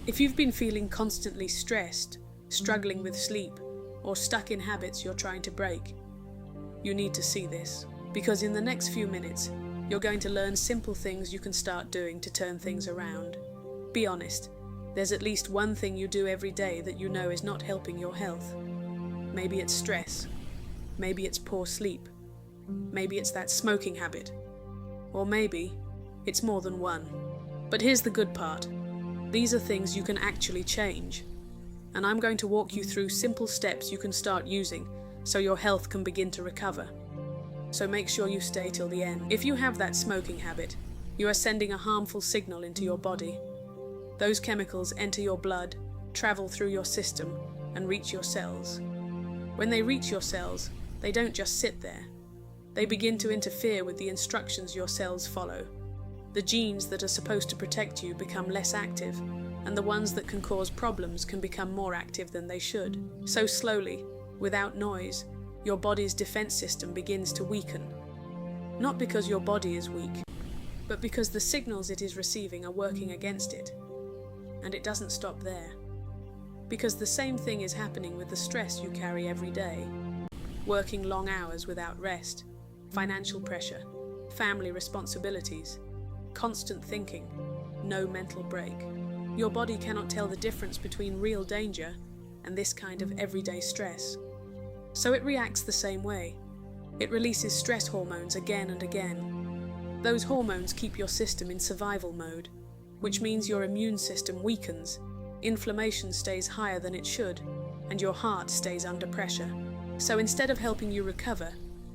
If you've been feeling constantly stressed, struggling with sleep, or stuck in habits you're trying to break, you need to see this, because in the next few minutes, you're going to learn simple things you can start doing to turn things around. Be honest, there's at least one thing you do every day that you know is not helping your health. Maybe it's stress, maybe it's poor sleep, maybe it's that smoking habit, or maybe it's more than one. But here's the good part. These are things you can actually change, and I'm going to walk you through simple steps you can start using so your health can begin to recover. So make sure you stay till the end. If you have that smoking habit, you are sending a harmful signal into your body. Those chemicals enter your blood, travel through your system, and reach your cells. When they reach your cells, they don't just sit there. They begin to interfere with the instructions your cells follow. The genes that are supposed to protect you become less active, and the ones that can cause problems can become more active than they should. So slowly, without noise, your body's defense system begins to weaken. Not because your body is weak, but because the signals it is receiving are working against it. And it doesn't stop there. Because the same thing is happening with the stress you carry every day. Working long hours without rest, financial pressure, family responsibilities, constant thinking, no mental break. Your body cannot tell the difference between real danger and this kind of everyday stress. So it reacts the same way. It releases stress hormones again and again. Those hormones keep your system in survival mode, which means your immune system weakens, inflammation stays higher than it should, and your heart stays under pressure. So instead of helping you recover,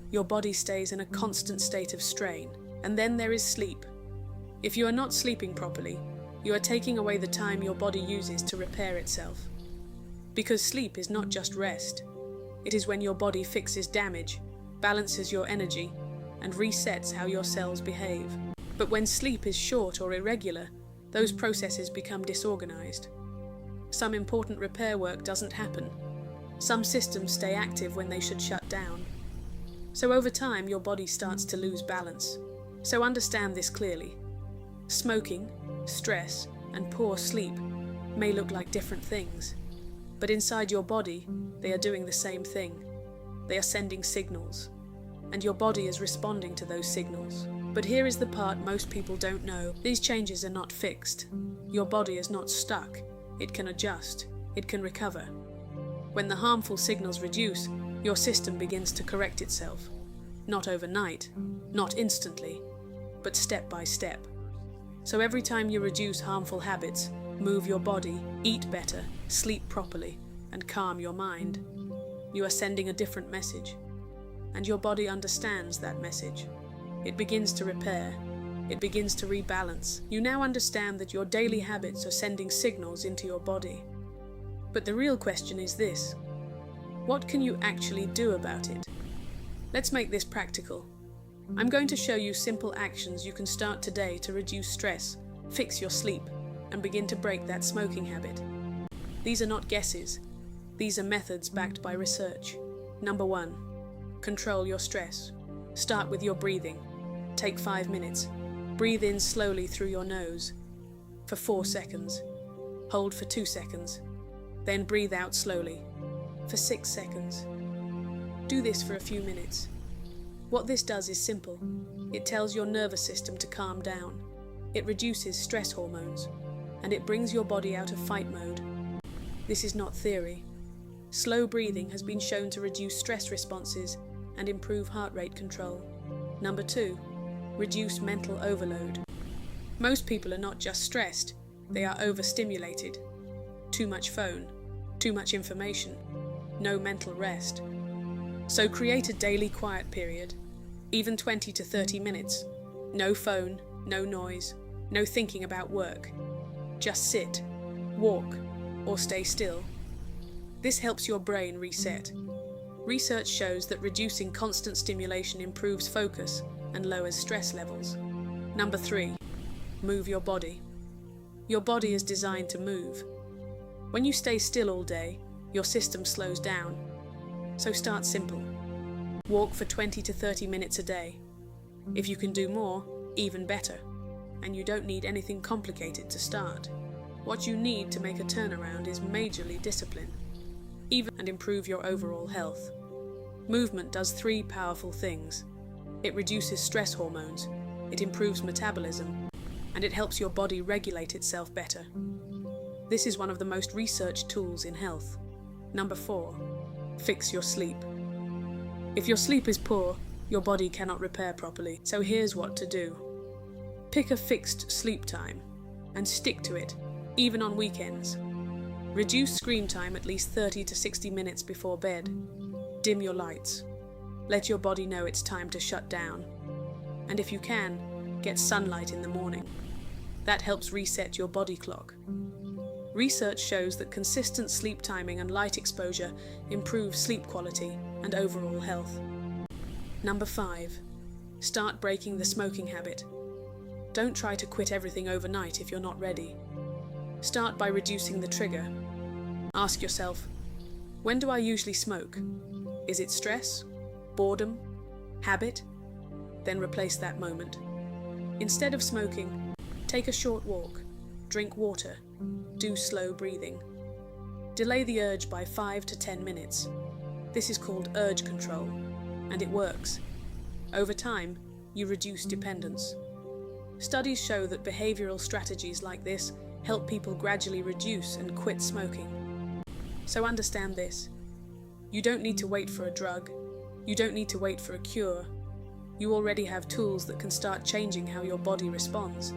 your body stays in a constant state of strain. And then there is sleep. If you are not sleeping properly, you are taking away the time your body uses to repair itself. Because sleep is not just rest. It is when your body fixes damage, balances your energy, and resets how your cells behave. But when sleep is short or irregular, those processes become disorganized. Some important repair work doesn't happen. Some systems stay active when they should shut down. So over time, your body starts to lose balance. So understand this clearly. Smoking, stress, and poor sleep may look like different things, but inside your body, they are doing the same thing. They are sending signals, and your body is responding to those signals. But here is the part most people don't know. These changes are not fixed. Your body is not stuck. It can adjust. It can recover. When the harmful signals reduce, your system begins to correct itself. Not overnight, not instantly, but step by step. So every time you reduce harmful habits, move your body, eat better, sleep properly, and calm your mind, you are sending a different message. And your body understands that message. It begins to repair. It begins to rebalance. You now understand that your daily habits are sending signals into your body. But the real question is this: what can you actually do about it? Let's make this practical. I'm going to show you simple actions you can start today to reduce stress, fix your sleep, and begin to break that smoking habit. These are not guesses. These are methods backed by research. Number 1, control your stress. Start with your breathing. Take 5 minutes. Breathe in slowly through your nose for 4 seconds. Hold for 2 seconds. Then breathe out slowly for 6 seconds. Do this for a few minutes. What this does is simple. It tells your nervous system to calm down. It reduces stress hormones, and it brings your body out of fight mode. This is not theory. Slow breathing has been shown to reduce stress responses and improve heart rate control. Number 2, reduce mental overload. Most people are not just stressed, they are overstimulated. Too much phone, too much information, no mental rest. So create a daily quiet period, even 20 to 30 minutes. No phone, no noise, no thinking about work. Just sit, walk, or stay still. This helps your brain reset. Research shows that reducing constant stimulation improves focus and lowers stress levels. Number 3, move your body. Your body is designed to move. When you stay still all day, your system slows down. So start simple. Walk for 20 to 30 minutes a day. If you can do more, even better. And you don't need anything complicated to start. What you need to make a turnaround is majorly discipline, and improve your overall health. Movement does 3 powerful things. It reduces stress hormones, it improves metabolism, and it helps your body regulate itself better. This is one of the most researched tools in health. Number 4, fix your sleep. If your sleep is poor, your body cannot repair properly, so here's what to do. Pick a fixed sleep time and stick to it, even on weekends. Reduce screen time at least 30 to 60 minutes before bed. Dim your lights. Let your body know it's time to shut down. And if you can, get sunlight in the morning. That helps reset your body clock. Research shows that consistent sleep timing and light exposure improve sleep quality and overall health. Number 5, start breaking the smoking habit. Don't try to quit everything overnight if you're not ready. Start by reducing the trigger. Ask yourself, when do I usually smoke? Is it stress, boredom, habit? Then replace that moment. Instead of smoking, take a short walk, drink water, do slow breathing. Delay the urge by 5 to 10 minutes. This is called urge control, and it works. Over time, you reduce dependence. Studies show that behavioral strategies like this help people gradually reduce and quit smoking. So understand this. You don't need to wait for a drug. You don't need to wait for a cure. You already have tools that can start changing how your body responds,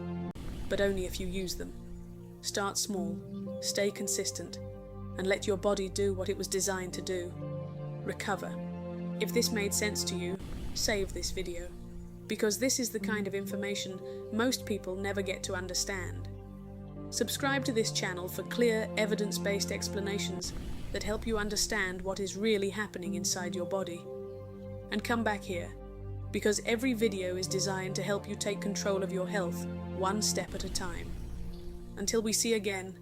but only if you use them. Start small, stay consistent, and let your body do what it was designed to do. Recover. If this made sense to you, save this video, because this is the kind of information most people never get to understand. Subscribe to this channel for clear, evidence-based explanations that help you understand what is really happening inside your body. And come back here, because every video is designed to help you take control of your health, one step at a time. Until we see again,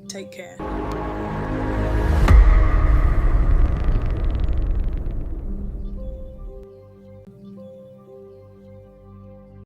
take care.